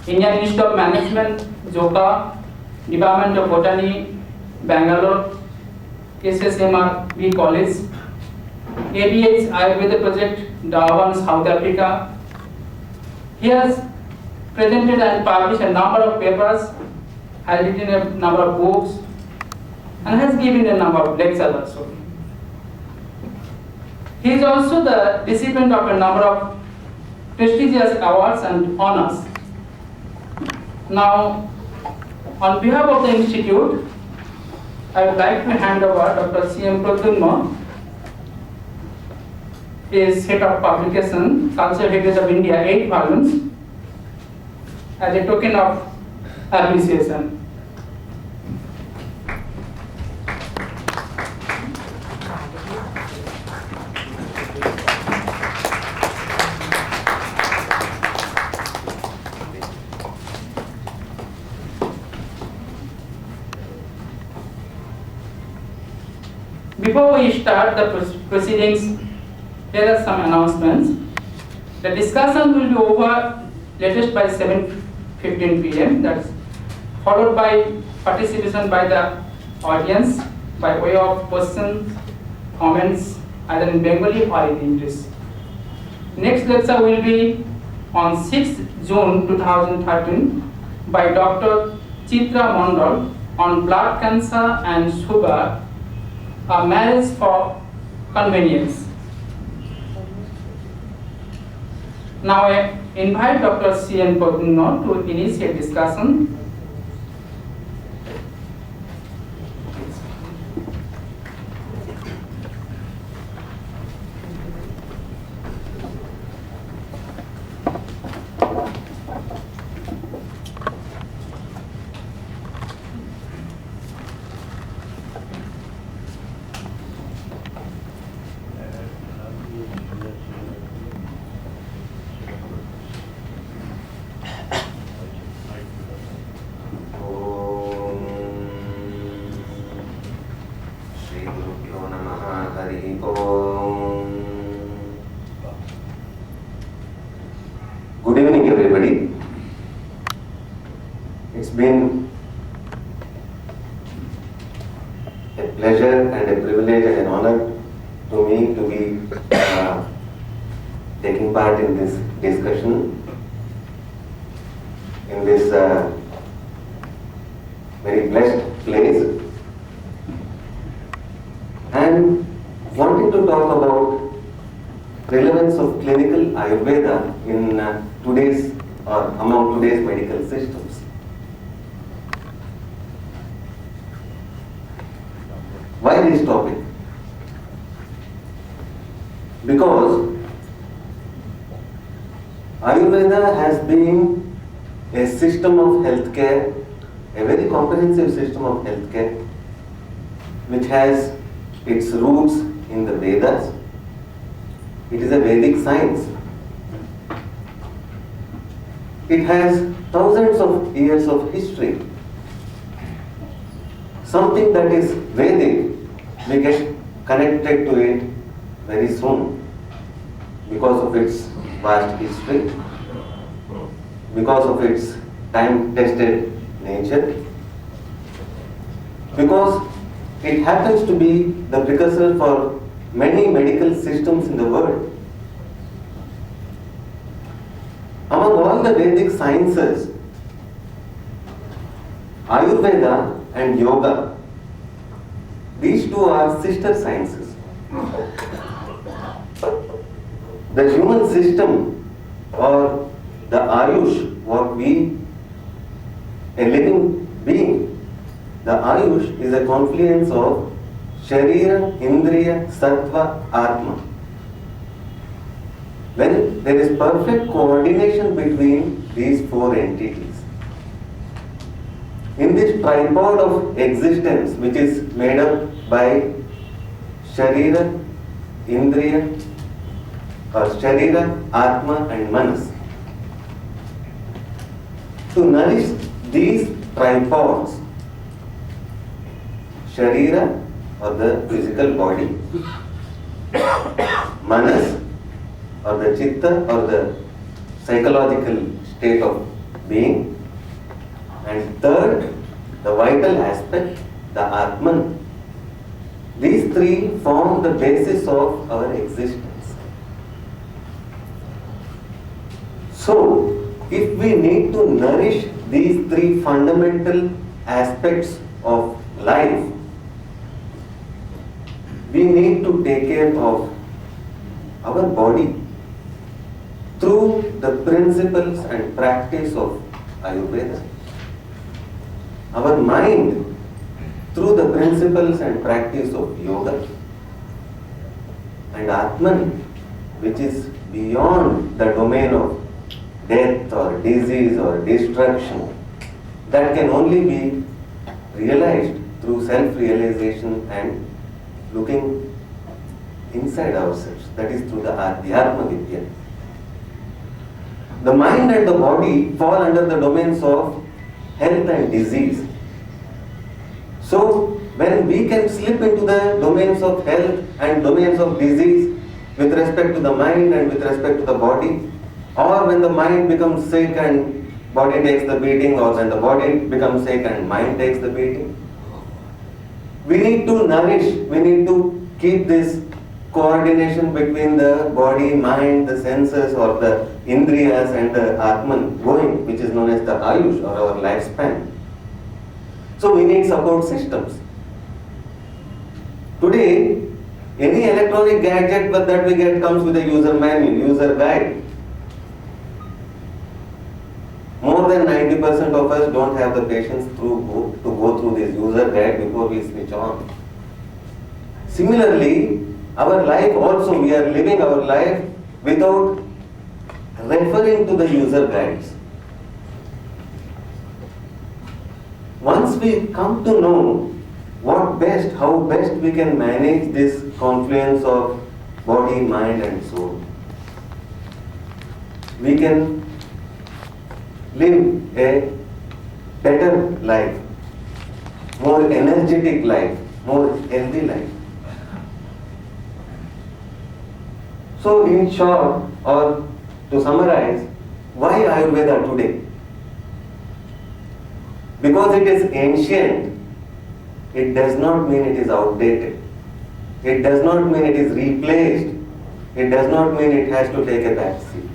Indian Institute of Management, Joka, Department of Botany, Bangalore, SSMRB College, ABH Ayurveda Project, Durban, South Africa. He has presented and published a number of papers, has written a number of books, and has given a number of lectures also. He is also the recipient of a number of prestigious awards and honors. Now, on behalf of the Institute, I would like to hand over Dr. C.M. Pradyumna, is head of publication, Cultural Heritage of India, 8 volumes, as a token of appreciation. Before we start the proceedings, here are some announcements. The discussion will be over latest by 7:15 p.m. That's followed by participation by the audience by way of questions, comments, either in Bengali or in English. Next lecture will be on 6th June 2013 by Dr. Chitra Mondal on blood cancer and sugar, a marriage for convenience. Now I invite Dr. C.N. Pradyumna to initiate discussion. Good evening, everybody. It's been a pleasure and a privilege and an honor to me to be taking part in this discussion in this very blessed place, and wanting to talk about relevance of clinical Ayurveda in today's or among today's medical systems. Why this topic? Because Ayurveda has been a system of healthcare, a very comprehensive system of healthcare, which has its roots in the Vedas. It is a Vedic science. It has thousands of years of history. Something that is Vedic, we get connected to it very soon because of its vast history, because of its time-tested nature, because it happens to be the precursor for many medical systems in the world. Among all the Vedic sciences, Ayurveda and Yoga, these two are sister sciences. The human system, or the Ayush, a living being, the Ayush is a confluence of Sharira, Indriya, Sattva, Atma. When there is perfect coordination between these four entities, in this tripod of existence, which is made up by Sharira, Indriya, or Sharira, Atma and Manas, to nourish these tripods, Sharira, or the physical body, Manas, or the Chitta, or the psychological state of being. And third, the vital aspect, the Atman. These three form the basis of our existence. So, if we need to nourish these three fundamental aspects of life, we need to take care of our body through the principles and practice of Ayurveda. Our mind through the principles and practice of yoga. And Atman, which is beyond the domain of death or disease or destruction, that can only be realized through self-realization and looking inside ourselves. That is through the Adhyatma Vidya. The mind and the body fall under the domains of health and disease. So, when we can slip into the domains of health and domains of disease with respect to the mind and with respect to the body, or when the mind becomes sick and body takes the beating, or when the body becomes sick and mind takes the beating, we need to nourish, we need to keep this coordination between the body, mind, the senses or the indriyas and the Atman going, which is known as the Ayush or our lifespan. So we need support systems. Today, any electronic gadget that we get comes with a user manual, user guide. More than 90% of us don't have the patience to go through this user guide before we switch on. Similarly, our life also, we are living our life without referring to the user guides. Once we come to know how best we can manage this confluence of body, mind and soul, we can live a better life, more energetic life, more healthy life. So in short, or to summarize, why Ayurveda today? Because it is ancient, it does not mean it is outdated. It does not mean it is replaced. It does not mean it has to take a back seat.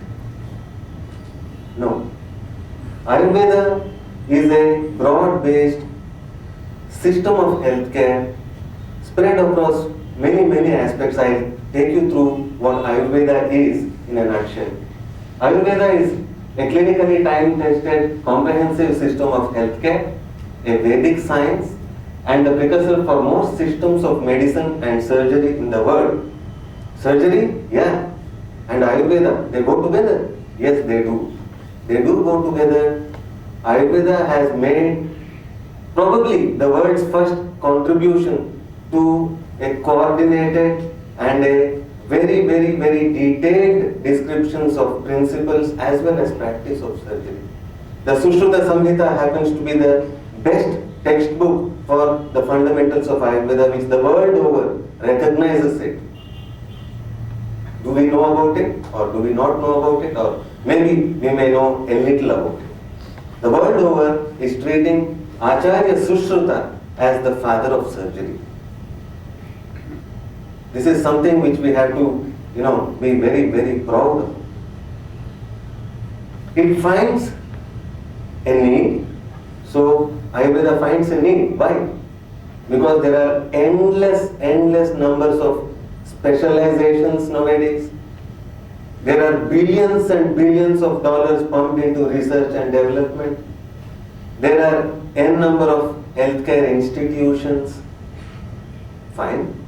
No. Ayurveda is a broad-based system of healthcare spread across many aspects. I'll take you through what Ayurveda is in a nutshell. Ayurveda is a clinically time-tested comprehensive system of healthcare, a Vedic science, and the precursor for most systems of medicine and surgery in the world. Surgery? Yeah. And Ayurveda, they go together? Yes, they do. They do go together. Ayurveda has made probably the world's first contribution to a coordinated and a very detailed descriptions of principles as well as practice of surgery. The Sushruta Samhita happens to be the best textbook for the fundamentals of Ayurveda, which the world over recognizes it. Do we know about it, or do we not know about it, or maybe we may know a little about it? The world over is treating Acharya Sushruta as the father of surgery. This is something which we have to, be very proud of. It finds a need. So Ayurveda finds a need. Why? Because there are endless numbers of specializations nowadays. There are billions and billions of dollars pumped into research and development. There are n number of healthcare institutions. Fine.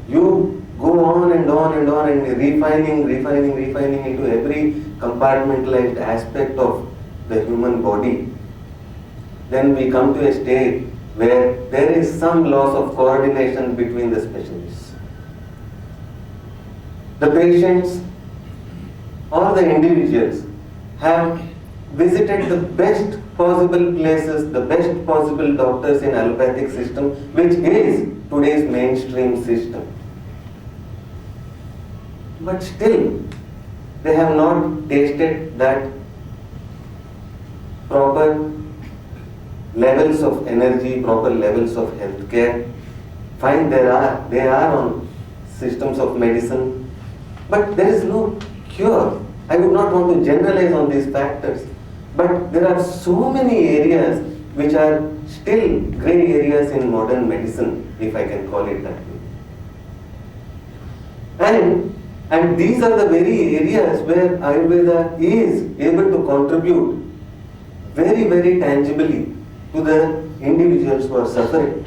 You go on and refining into every compartmentalized aspect of the human body. Then we come to a state where there is some loss of coordination between the specialists. The patients or the individuals have visited the best possible places, the best possible doctors in allopathic system, which is today's mainstream system. But still, they have not tasted that proper levels of energy, proper levels of healthcare. Fine, they are on systems of medicine, but there is no cure. I would not want to generalize on these factors, but there are so many areas which are still grey areas in modern medicine, if I can call it that way. And these are the very areas where Ayurveda is able to contribute very, very tangibly to the individuals who are suffering.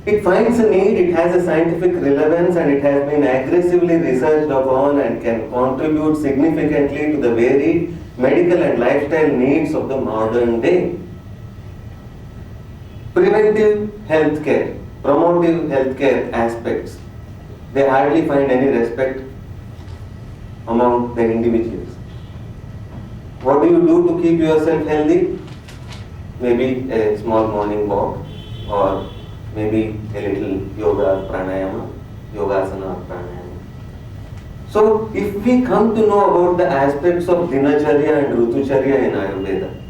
It finds a need, it has a scientific relevance, and it has been aggressively researched upon and can contribute significantly to the varied medical and lifestyle needs of the modern day. Preventive healthcare, promotive healthcare aspects, they hardly find any respect among the individuals. What do you do to keep yourself healthy? Maybe a small morning walk, or maybe a little yoga, pranayama, yogasana or pranayama. So if we come to know about the aspects of dinacharya and rutucharya in Ayurveda,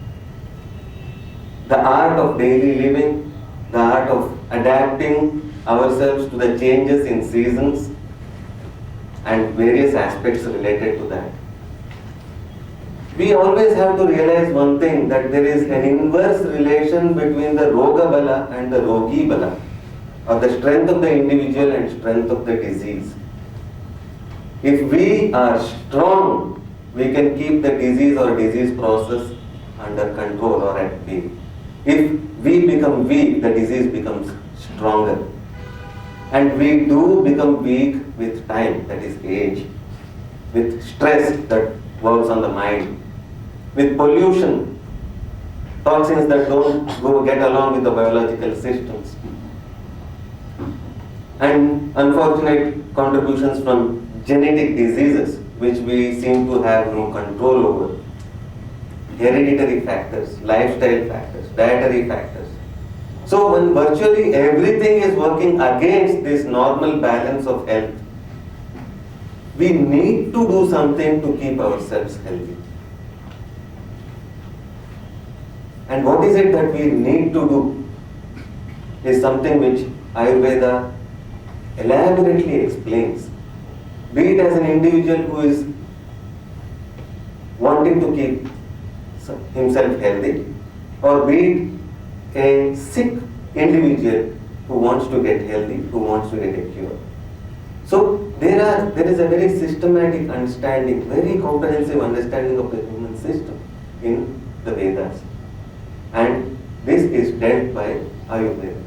the art of daily living, the art of adapting ourselves to the changes in seasons and various aspects related to that, we always have to realize one thing, that there is an inverse relation between the Roga Bala and the Rogi Bala, or the strength of the individual and strength of the disease. If we are strong, we can keep the disease or disease process under control or at bay. If we become weak, the disease becomes stronger. And we do become weak with time, that is age, with stress that works on the mind, with pollution, toxins that don't get along with the biological systems, and unfortunate contributions from genetic diseases which we seem to have no control over, hereditary factors, lifestyle factors, dietary factors. So when virtually everything is working against this normal balance of health, we need to do something to keep ourselves healthy. And what is it that we need to do is something which Ayurveda elaborately explains. Be it as an individual who is wanting to keep himself healthy, or be it a sick individual who wants to get healthy, who wants to get a cure. So there is a very systematic understanding, very comprehensive understanding of the human system in the Vedas. And this is dealt by Ayurveda.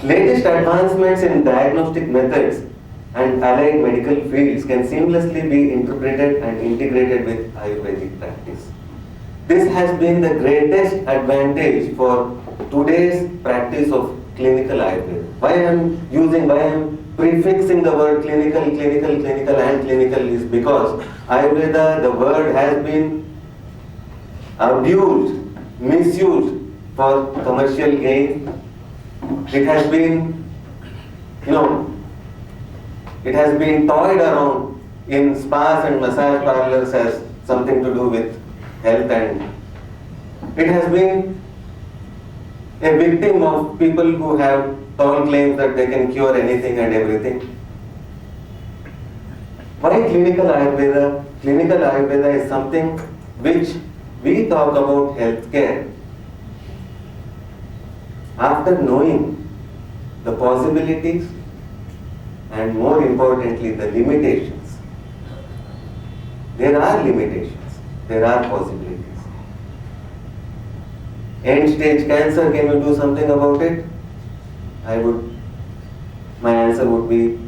Latest advancements in diagnostic methods and allied medical fields can seamlessly be interpreted and integrated with Ayurvedic practice. This has been the greatest advantage for today's practice of clinical Ayurveda. Why I am prefixing the word clinical and clinical is because Ayurveda, the word has been abused, misused for commercial gain. It has been, it has been toyed around in spas and massage parlors as something to do with health, and it has been a victim of people who have tall claims that they can cure anything and everything. Why clinical Ayurveda? Clinical Ayurveda is something which we talk about healthcare after knowing the possibilities and more importantly the limitations. There are limitations, there are possibilities. End stage cancer, can you do something about it? My answer would be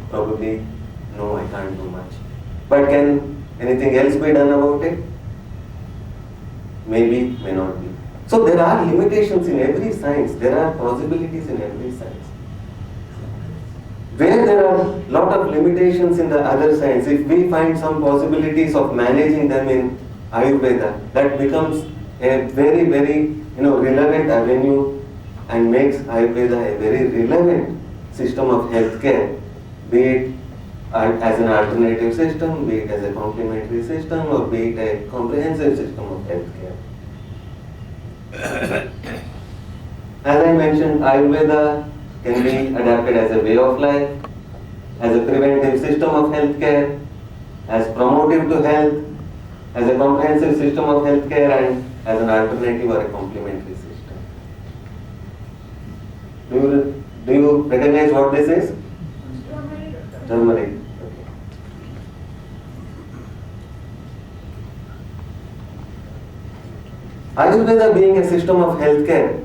probably no, I can't do much. But can anything else be done about it? Maybe, may not be. So there are limitations in every science, there are possibilities in every science. Where there are a lot of limitations in the other science, if we find some possibilities of managing them in Ayurveda, that becomes a very, very relevant avenue and makes Ayurveda a very relevant system of healthcare, be it as an alternative system, be it as a complementary system, or be it a comprehensive system of healthcare. As I mentioned, Ayurveda can be adapted as a way of life, as a preventive system of healthcare, as promotive to health, as a comprehensive system of healthcare, and as an alternative or a complementary system. Do you recognize what this is? Turmeric. Okay. Ayurveda being a system of healthcare,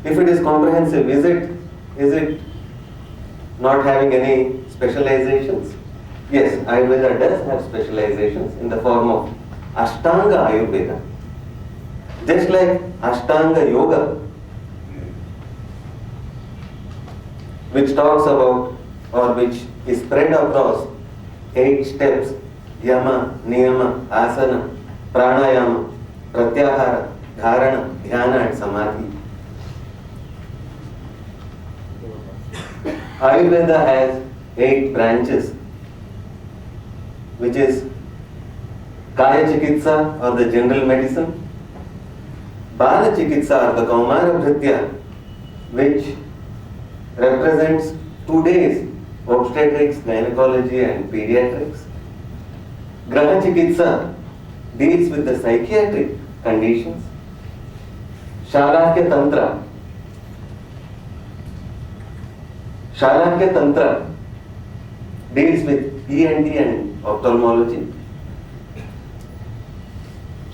if it is comprehensive, is it not having any specializations? Yes, Ayurveda does have specializations in the form of Ashtanga Ayurveda. Just like Ashtanga Yoga, which talks about or which is spread across 8 steps: Yama, Niyama, Asana, Pranayama, Pratyahara, Dharana, Dhyana and Samadhi. Ayurveda has 8 branches, which is Kaya Chikitsa or the general medicine, Bala Chikitsa or the Kaumara Bhritya, which represents today's obstetrics, gynecology and pediatrics. Graha Chikitsa deals with the psychiatric conditions. Shalakya Tantra deals with ENT and ophthalmology.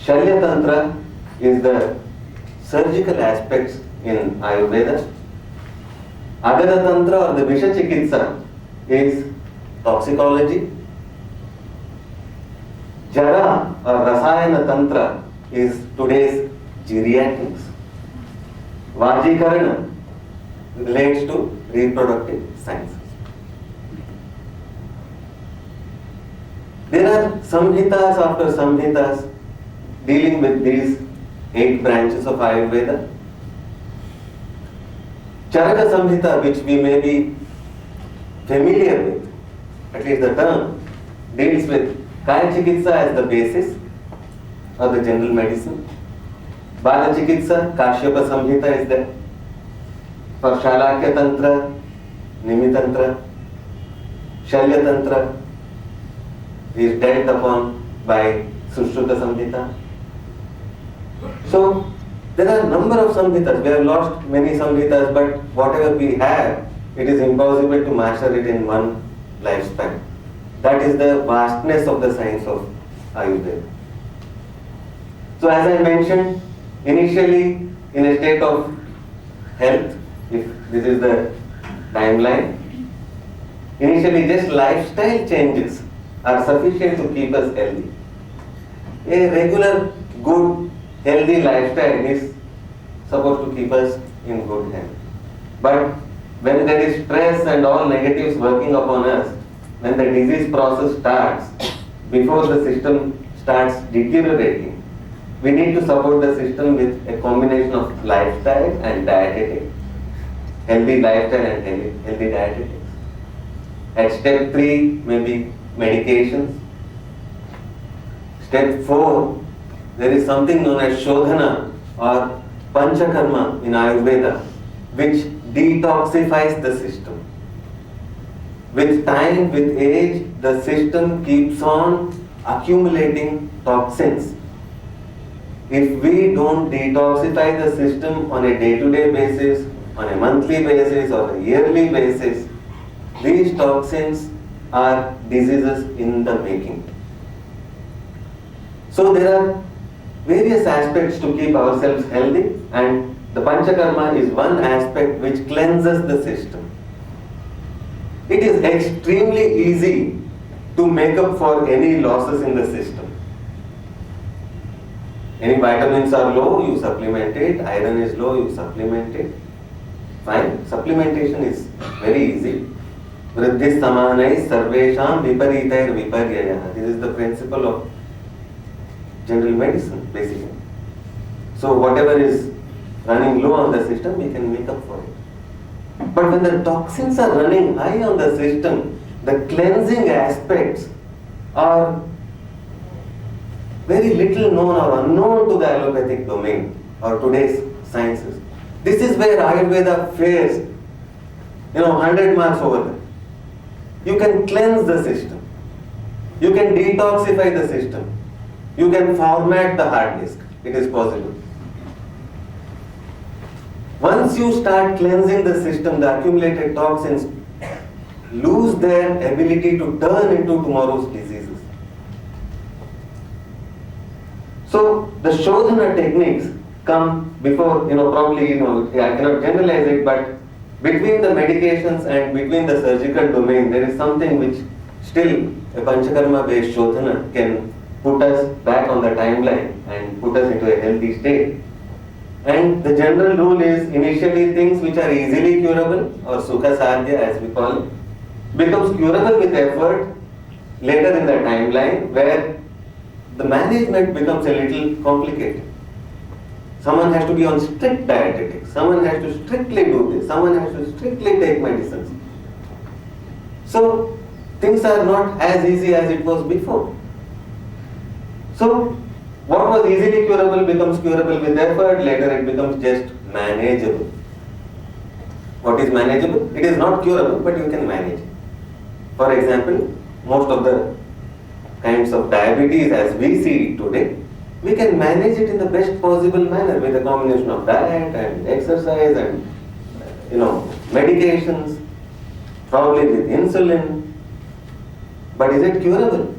Shalya Tantra is the surgical aspects in Ayurveda. Agada Tantra or the Visha Chikitsa is toxicology. Jara or Rasayana Tantra is today's geriatrics. Vajikarana relates to reproductive sciences. There are samhitas after samhitas dealing with these 8 branches of Ayurveda. Charaka Samhita, which we may be familiar with, at least the term, deals with Kaya Chikitsa as the basis of the general medicine. Bala Chikitsa, Kashyapa Samhita is there. For Shalakya Tantra, Nimi Tantra, Shalya Tantra is dealt upon by Sushruta Samhita. So, there are a number of samhitas. We have lost many samhitas, but whatever we have, it is impossible to master it in one lifespan. That is the vastness of the science of Ayurveda. So as I mentioned, initially in a state of health, if this is the timeline, initially just lifestyle changes are sufficient to keep us healthy. A regular, good, healthy lifestyle is supposed to keep us in good health. But when there is stress and all negatives working upon us, when the disease process starts, before the system starts deteriorating, we need to support the system with a combination of lifestyle and dietetics. Healthy lifestyle and healthy dietetics. At step 3, maybe medications. Step 4, there is something known as Shodhana or Panchakarma in Ayurveda, which detoxifies the system. With time, with age, the system keeps on accumulating toxins. If we don't detoxify the system on a day-to-day basis, on a monthly basis or a yearly basis, these toxins are diseases in the making. So there are various aspects to keep ourselves healthy, and the Panchakarma is one aspect which cleanses the system. It is extremely easy to make up for any losses in the system. Any vitamins are low, you supplement it. Iron is low, you supplement it. Fine. Supplementation is very easy. Vriddhis samanais sarvesham viparitair viparyayah. This is the principle of general medicine, basically. So whatever is running low on the system, we can make up for it. But when the toxins are running high on the system, the cleansing aspects are very little known or unknown to the allopathic domain or today's sciences. This is where Ayurveda fares, 100 marks over there. You can cleanse the system. You can detoxify the system. You can format the hard disk. It is possible. Once you start cleansing the system, the accumulated toxins lose their ability to turn into tomorrow's diseases. So the Shodhana techniques come before, probably, I cannot generalize it, but between the medications and between the surgical domain, there is something which still a Panchakarma based Shodhana can put us back on the timeline and put us into a healthy state. And the general rule is initially things which are easily curable or Sukha Sadhya as we call it, becomes curable with effort later in the timeline where the management becomes a little complicated. Someone has to be on strict dietetics, someone has to strictly do this, someone has to strictly take medicines. So things are not as easy as it was before. So what was easily curable becomes curable with effort, later it becomes just manageable. What is manageable? It is not curable, but you can manage it. For example, most of the kinds of diabetes as we see it today, we can manage it in the best possible manner with a combination of diet and exercise and medications, probably with insulin. But is it curable?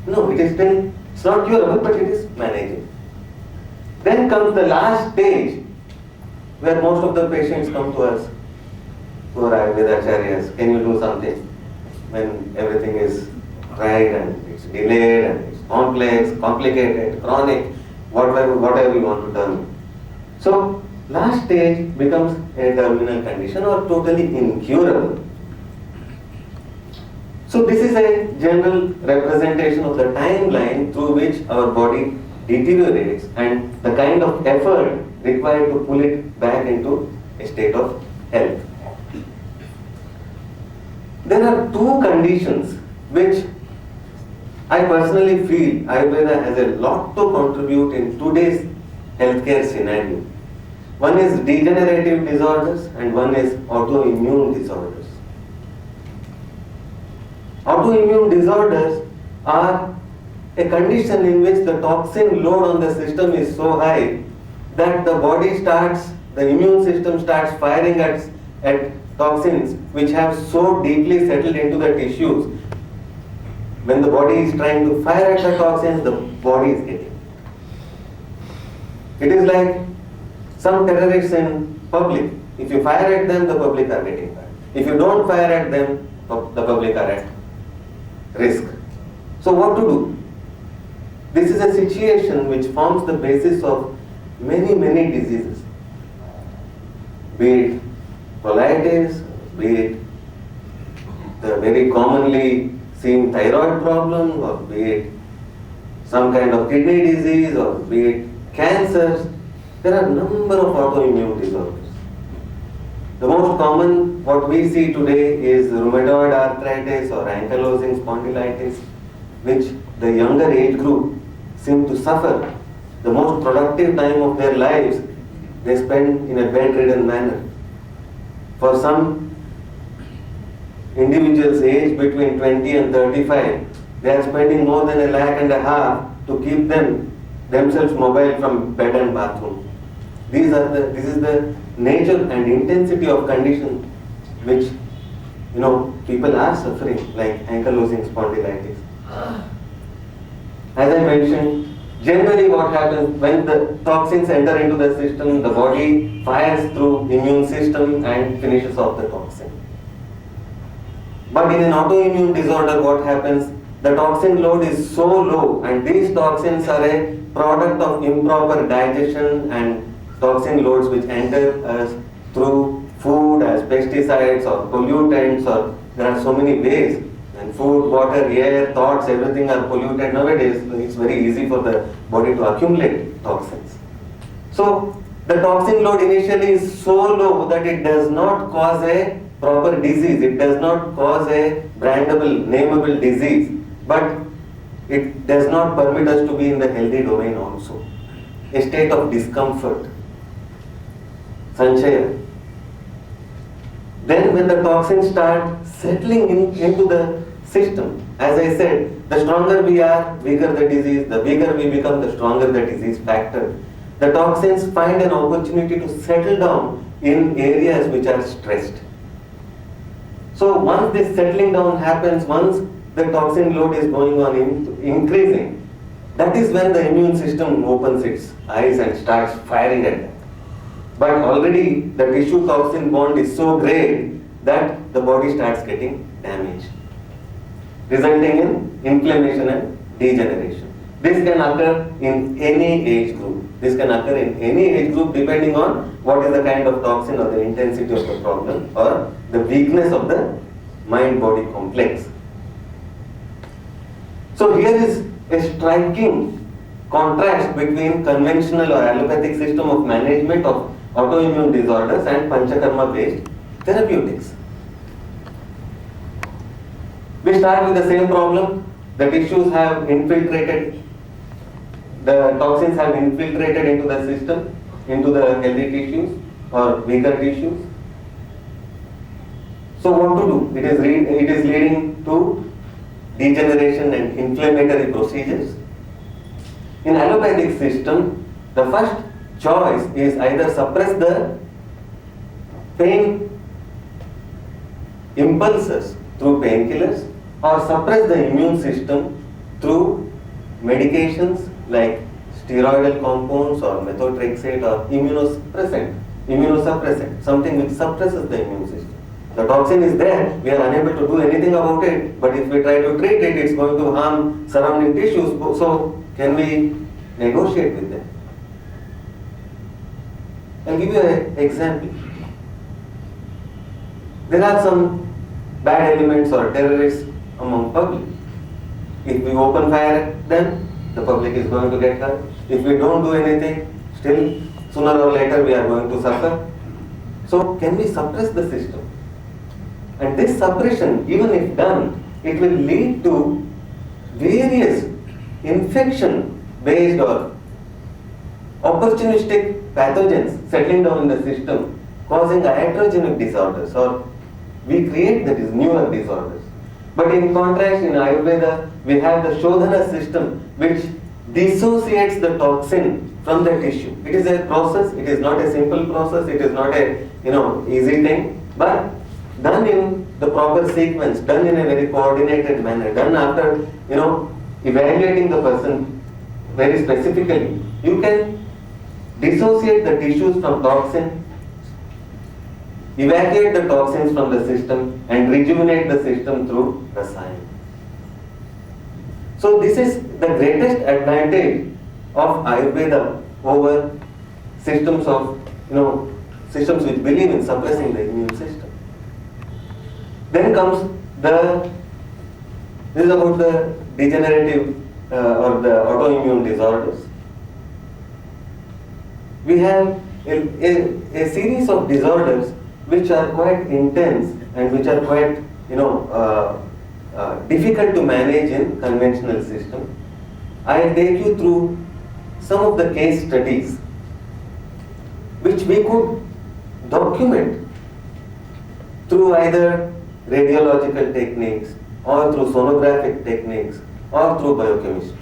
No, it's not curable, but it is manageable. Then comes the last stage where most of the patients come to us who are Ayurvedacharyas. Can you do something? When everything is right and it's delayed and it's complex, complicated, chronic, whatever you want to term. So last stage becomes a terminal condition or totally incurable. So this is a general representation of the timeline through which our body deteriorates and the kind of effort required to pull it back into a state of health. There are two conditions which I personally feel Ayurveda has a lot to contribute in today's healthcare scenario. One is degenerative disorders and one is autoimmune disorders. Autoimmune disorders are a condition in which the toxin load on the system is so high that the immune system starts firing at toxins which have so deeply settled into the tissues. When the body is trying to fire at the toxins, the body is getting. It is like some terrorists in public. If you fire at them, the public are getting hurt. If you don't fire at them, the public are at risk. So what to do? This is a situation which forms the basis of many, many diseases. Be it colitis, be it the very commonly seen thyroid problem, or be it some kind of kidney disease, or be it cancers. There are a number of autoimmune disorders. The most common, what we see today, is rheumatoid arthritis or ankylosing spondylitis, which the younger age group seem to suffer. The most productive time of their lives they spend in a bedridden manner. For some individuals aged between 20 and 35, they are spending more than $1.5 lakh to keep themselves mobile from bed and bathroom. This is the nature and intensity of condition which people are suffering, like ankylosing spondylitis. As I mentioned, generally what happens when the toxins enter into the system, the body fires through immune system and finishes off the toxin. But in an autoimmune disorder, what happens? The toxin load is so low, and these toxins are a product of improper digestion and toxin loads which enter us through food as pesticides or pollutants, or there are so many ways. And food, water, air, thoughts, everything are polluted nowadays. It's very easy for the body to accumulate toxins. So the toxin load initially is so low that it does not cause a proper disease. It does not cause a brandable, nameable disease, but it does not permit us to be in the healthy domain also. A state of discomfort, sanchaya. Then when the toxins start settling into the system, as I said, the stronger we are, weaker the disease, the weaker we become, the stronger the disease factor. The toxins find an opportunity to settle down in areas which are stressed. So once this settling down happens, once the toxin load is going on increasing, that is when the immune system opens its eyes and starts firing at that. But already the tissue toxin bond is so great that the body starts getting damaged, resulting in inflammation and degeneration. This can occur in any age group. This can occur in any age group depending on what is the kind of toxin or the intensity of the problem or the weakness of the mind-body complex. So here is a striking contrast between conventional or allopathic system of management of autoimmune disorders and panchakarma-based therapeutics. We start with the same problem. The tissues have infiltrated, the toxins have infiltrated into the system, into the healthy tissues or weaker tissues. So what to do? It is leading to degeneration and inflammatory procedures. In allopathic system, the first choice is either suppress the pain impulses through painkillers or suppress the immune system through medications like steroidal compounds or methotrexate or immunosuppressant, something which suppresses the immune system. The toxin is there, we are unable to do anything about it, but if we try to treat it, it's going to harm surrounding tissues. So can we negotiate with them? I'll give you an example. There are some bad elements or terrorists among public. If we open fire at them, the public is going to get hurt. If we don't do anything, still sooner or later we are going to suffer. So can we suppress the system? And this suppression, even if done, it will lead to various infection-based or opportunistic pathogens settling down in the system, causing iatrogenic disorders, or we create that is newer disorders. But in contrast, in Ayurveda, we have the Shodhana system which dissociates the toxin from the tissue. It is a process, it is not a simple process, it is not a easy thing, but done in the proper sequence, done in a very coordinated manner, done after evaluating the person very specifically, you can dissociate the tissues from toxin, evacuate the toxins from the system and rejuvenate the system through rasayana. So this is the greatest advantage of Ayurveda over systems of systems which believe in suppressing the immune system. Then comes this is about the degenerative or the autoimmune disorders. We have a series of disorders which are quite intense and which are quite difficult to manage in conventional system. I'll take you through some of the case studies which we could document through either radiological techniques or through sonographic techniques or through biochemistry.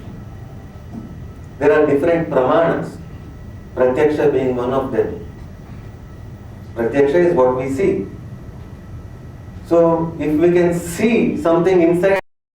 There are different pramanas, pratyaksha being one of them. Pratyaksha is what we see. So if we can see something inside